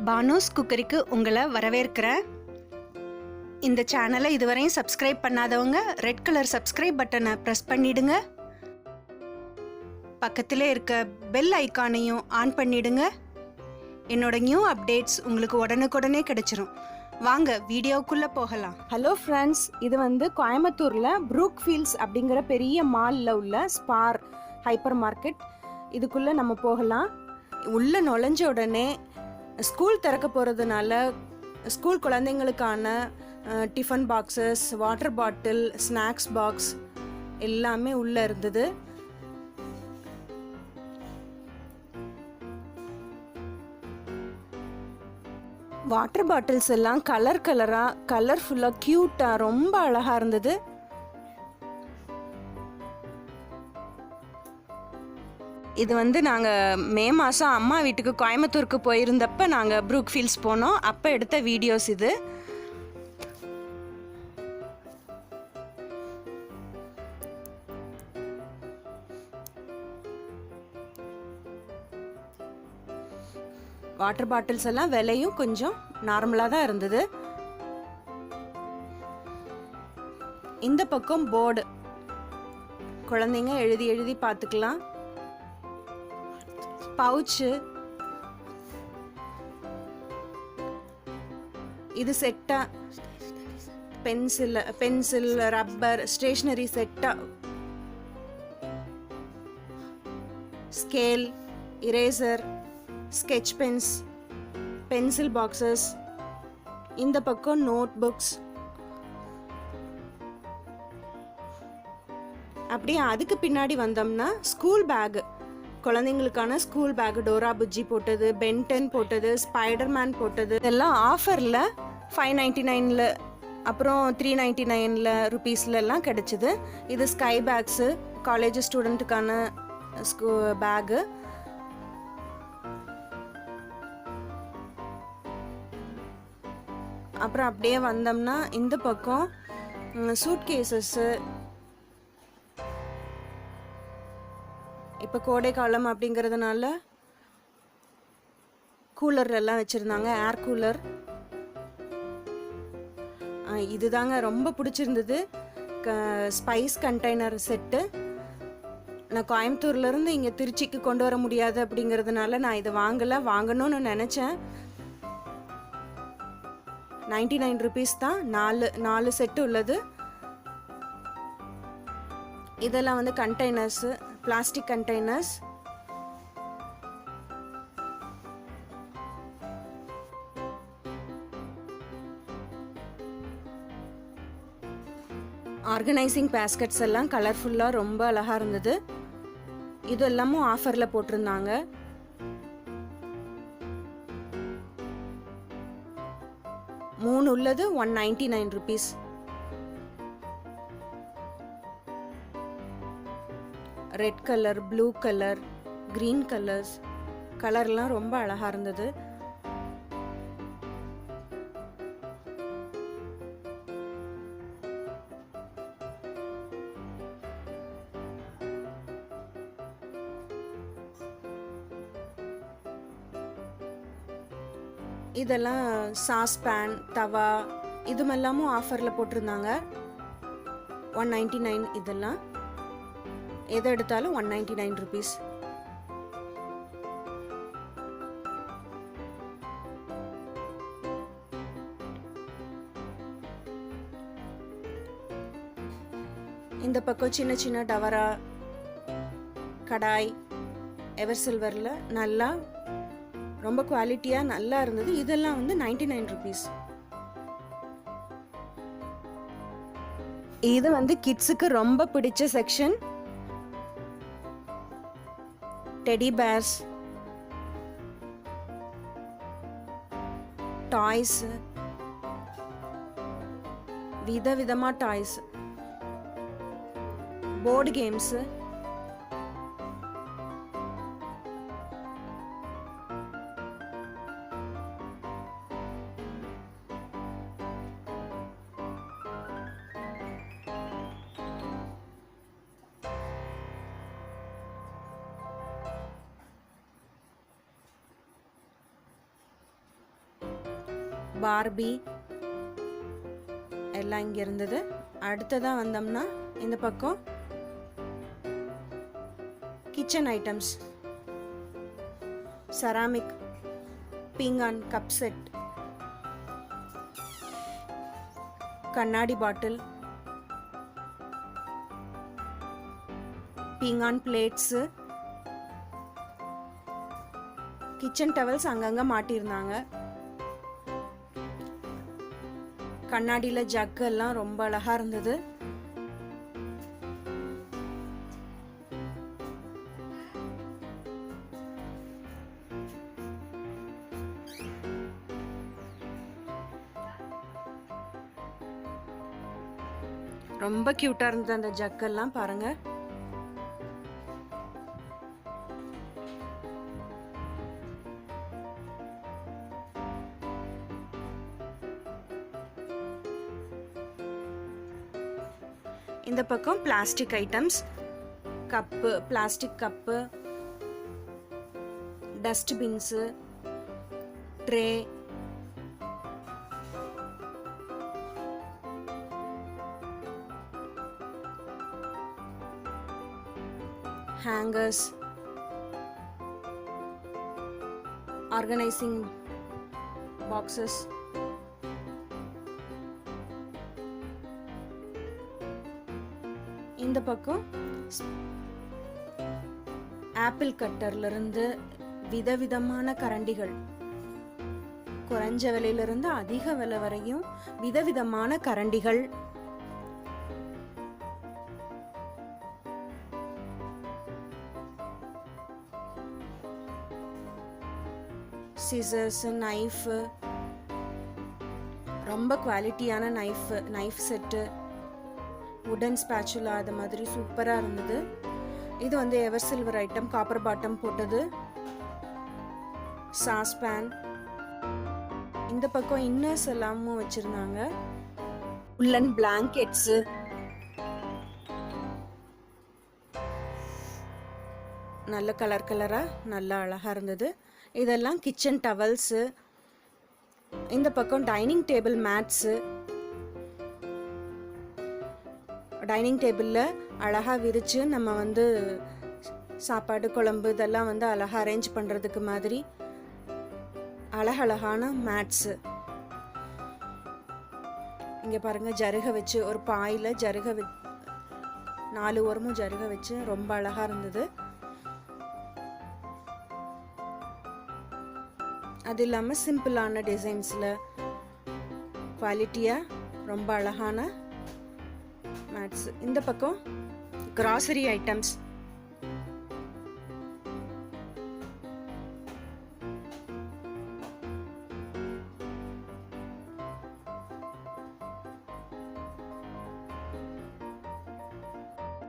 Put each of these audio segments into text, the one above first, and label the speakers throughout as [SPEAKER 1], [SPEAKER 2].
[SPEAKER 1] பானுஸ் குக்கரிக்கு உங்களை வரவேற்கிறேன். இந்த சேனலை இதுவரையும் சப்ஸ்கிரைப் பண்ணாதவங்க ரெட் கலர் சப்ஸ்கிரைப் பட்டனை ப்ரெஸ் பண்ணிடுங்க. பக்கத்திலே இருக்க பெல் ஐக்கானையும் ஆன் பண்ணிடுங்க. என்னோட நியூ அப்டேட்ஸ் உங்களுக்கு உடனுக்குடனே கிடைச்சிரும். வாங்க வீடியோக்குள்ளே போகலாம்.
[SPEAKER 2] ஹலோ ஃப்ரெண்ட்ஸ், இது கோயம்புத்தூரில் ப்ரூக் ஃபீல்ட்ஸ் அப்படிங்கிற பெரிய மாலில் உள்ள ஸ்பார் ஹைப்பர் மார்க்கெட். இதுக்குள்ளே நம்ம போகலாம். உள்ளே நுழைஞ்ச உடனே ஸ்கூல் திறக்க போகிறதுனால ஸ்கூல் குழந்தைங்களுக்கான tiffin boxes, water bottle, snacks box எல்லாமே உள்ளே இருந்தது. வாட்டர் பாட்டில்ஸ் எல்லாம் கலராக கலர்ஃபுல்லாக க்யூட்டாக ரொம்ப அழகாக இருந்தது. இது நாங்கள் மே மாதம் அம்மா வீட்டுக்கு கோயம்புத்தூருக்கு போயிருந்தப்போ நாங்கள் ப்ரூக் ஃபீல்ட்ஸ் போனோம். அப்போ எடுத்த வீடியோஸ் இது. வாட்டர் பாட்டில்ஸ் எல்லாம் விலையும் கொஞ்சம் நார்மலாக தான் இருந்தது. இந்த பக்கம் போர்டு, குழந்தைங்க எழுதி எழுதி பார்த்துக்கலாம். பவுச்சு, இது செட்டா பென்சில், ரப்பர், ஸ்டேஷனரி செட்டா, scale, eraser, sketch pens, pencil boxes. இந்த பக்கம் நோட் புக்ஸ். அப்படியே அதுக்கு பின்னாடி வந்தோம்னா ஸ்கூல் பேக், குழந்தைங்களுக்கான ஸ்கூல் பேக், டோரா புஜ்ஜி போட்டது, பென்டென் போட்டது, ஸ்பைடர்மேன் போட்டது, இதெல்லாம் ஆஃபரில் 599 அப்புறம் 399 ருபீஸ்லாம் கிடச்சிது. இது ஸ்கை பேக்ஸு, காலேஜ் ஸ்டூடெண்ட்டுக்கான பேகு. அப்புறம் அப்படியே வந்தோம்னா இந்த பக்கம் சூட் கேசஸ்ஸு. இப்போ கோடை காலம் அப்படிங்கிறதுனால கூலர் எல்லாம் வச்சுருந்தாங்க, ஏர் கூலர். இதுதாங்க ரொம்ப பிடிச்சிருந்தது, ஸ்பைஸ் கண்டெய்னர் செட்டு. நான் கோயம்புத்தூர்லேருந்து இங்கே திருச்சிக்கு கொண்டு வர முடியாது அப்படிங்கிறதுனால நான் இதை வாங்கணும்னு நினச்சேன். 99 ருபீஸ் தான், 4 செட்டு உள்ளது. இதெல்லாம் containers, plastic containers. Organising baskets எல்லாம் கலர்ஃபுல்லாக ரொம்ப அழகாக இருந்தது. இது எல்லாமும் ஆஃபரில் போட்டிருந்தாங்க. மூணு உள்ளது 199 rupees. Red colour, blue colour, green கலர்லாம் ரொம்ப அழகாக இருந்தது. இதெல்லாம் சாஸ் பேன், தவா, இதுமெல்லாமும் ஆஃபரில் போட்டிருந்தாங்க. 199 இதெல்லாம். எதை எடுத்தாலும் 199 ருபீஸ். இந்த பக்கம் சின்ன சின்ன டவரா, கடாய், எவர் சில்வரில் நல்லா ரொம்ப குவாலிட்டியாக நல்லா இருந்தது. இதெல்லாம் 99 ருபீஸ். இது கிட்ஸுக்கு ரொம்ப பிடிச்ச செக்ஷன். டெடி பேர்ஸ், டாய்ஸ், விதவிதமா டாய்ஸ், போர்டு கேம்ஸு. பார்பி எல்லாம் இங்கே இருந்தது. அடுத்ததாக வந்தோம்னா இந்த பக்கம் கிச்சன் ஐட்டம்ஸ், செராமிக் பீங்கான் கப் செட், கண்ணாடி பாட்டில், பீங்கான் பிளேட்ஸு, கிச்சன் டவல்ஸ் அங்கங்கே மாட்டியிருந்தாங்க. கண்ணாடியில் ஜக்கு எல்லாம் ரொம்ப அழகாக இருந்தது. ரொம்ப க்யூட்டாக இருந்தது அந்த ஜக்கெல்லாம் பாருங்க. இந்த பக்கம் plastic items, cup, plastic cup, dustbins, tray, hangers, organising boxes, இந்த பக்கம் ஆப்பிள் கட்டர்ல இருந்து விதவிதமான கரண்டிகள், குறைஞ்ச விலையிலிருந்து அதிக விலை வரையும் விதவிதமான கரண்டிகள், சிசர்ஸ், நைஃப், ரொம்ப குவாலிட்டியான நைஃப் செட்டு, உடன் ஸ்பேச்சுலா, அது மாதிரி சூப்பராக இருந்தது. இது வந்து ever silver item, copper bottom போட்டது, சாஸ்பேன். இந்த பக்கம் இன்னர்ஸ் எல்லாமும் வச்சுருந்தாங்க, உள்ளன் பிளாங்கெட்ஸு, நல்ல கலராக நல்லா அழகாக இருந்தது. இதெல்லாம் கிச்சன் டவல்ஸு. இந்த பக்கம் டைனிங் டேபிள் மேட்ஸு, டைனிங் டேபிளில் அழகாக விரித்து நம்ம வந்து சாப்பாடு குழம்பு இதெல்லாம் வந்து அழகாக அரேஞ்ச் பண்ணுறதுக்கு மாதிரி அழகழகான மேட்ஸு. இங்கே பாருங்கள், ஜருகை வச்சு ஒரு பாயில் ஜருகை 4 ஓரமும் ஜருகை வச்சு ரொம்ப அழகாக இருந்தது. அது இல்லாமல் சிம்பிளான டிசைன்ஸில் குவாலிட்டியாக ரொம்ப அழகான மேட்ஸ். இந்த பக்கம் கிராசரி ஐட்டம்ஸ்,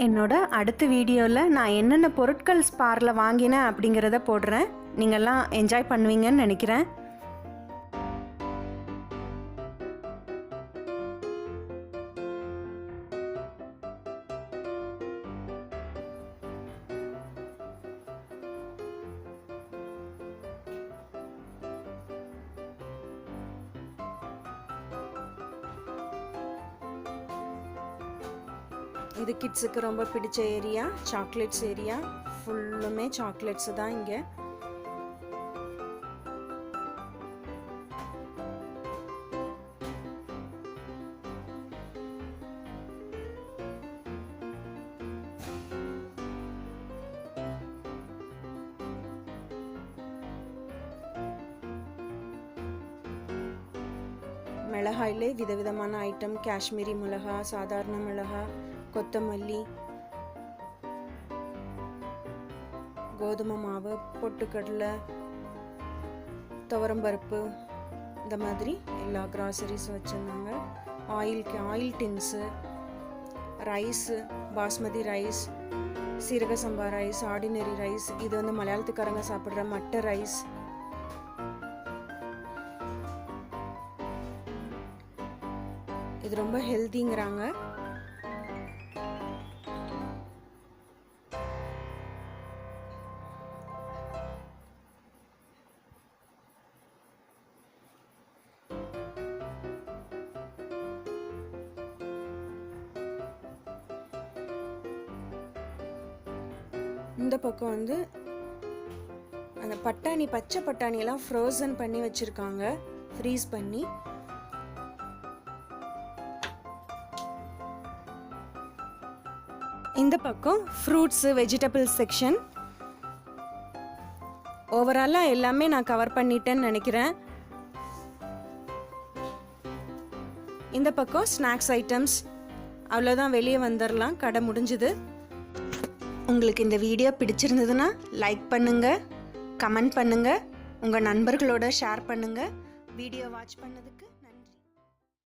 [SPEAKER 1] என்னோட அடுத்த வீடியோவில் நான் என்னென்ன பொருட்கள் ஸ்பாரில் வாங்கினேன் அப்படிங்கிறத போடுறேன். நீங்கள்லாம் என்ஜாய் பண்ணுவீங்கன்னு நினைக்கிறேன்.
[SPEAKER 2] இது கிட்ஸுக்கு ரொம்ப பிடிச்ச ஏரியா, சாக்லேட்ஸ் ஏரியா. ஃபுல்லுமே சாக்லேட்ஸ் தான் இங்கே. மிளகாயிலே விதவிதமான ஐட்டம், காஷ்மீரி மிளகா, சாதாரண மிளகா, கொத்தமல்லி, கோதுமை மாவு, பொட்டுக்கடலை, துவரம்பருப்பு, இந்த மாதிரி எல்லா கிராசரிஸும் வச்சுருந்தாங்க. Oil tins, rice, basmati rice, சீரக சம்பா ரைஸ், ஆர்டினரி ரைஸ், இது வந்து மலையாளத்துக்காரங்க சாப்பிட்ற மட்டை ரைஸ். இது ரொம்ப ஹெல்திங்கிறாங்க. இந்த பக்கம் வந்து அந்த பட்டாணி, பச்சை பட்டாணியெல்லாம் ஃப்ரோசன் பண்ணி வச்சுருக்காங்க, ஃப்ரீஸ் பண்ணி. இந்த பக்கம் ஃப்ரூட்ஸு, வெஜிடபிள்ஸ் செக்ஷன். ஓவராலாக எல்லாமே நான் கவர் பண்ணிட்டேன்னு நினைக்கிறேன். இந்த பக்கம் ஸ்நாக்ஸ் ஐட்டம்ஸ். அவ்வளோதான், வெளியே வந்துடலாம், கடை முடிஞ்சுது.
[SPEAKER 1] உங்களுக்கு இந்த வீடியோ பிடிச்சிருந்ததுன்னா லைக் பண்ணுங்கள், கமெண்ட் பண்ணுங்கள், உங்கள் நண்பர்களோட ஷேர் பண்ணுங்கள். வீடியோ வாட்ச் பண்ணதுக்கு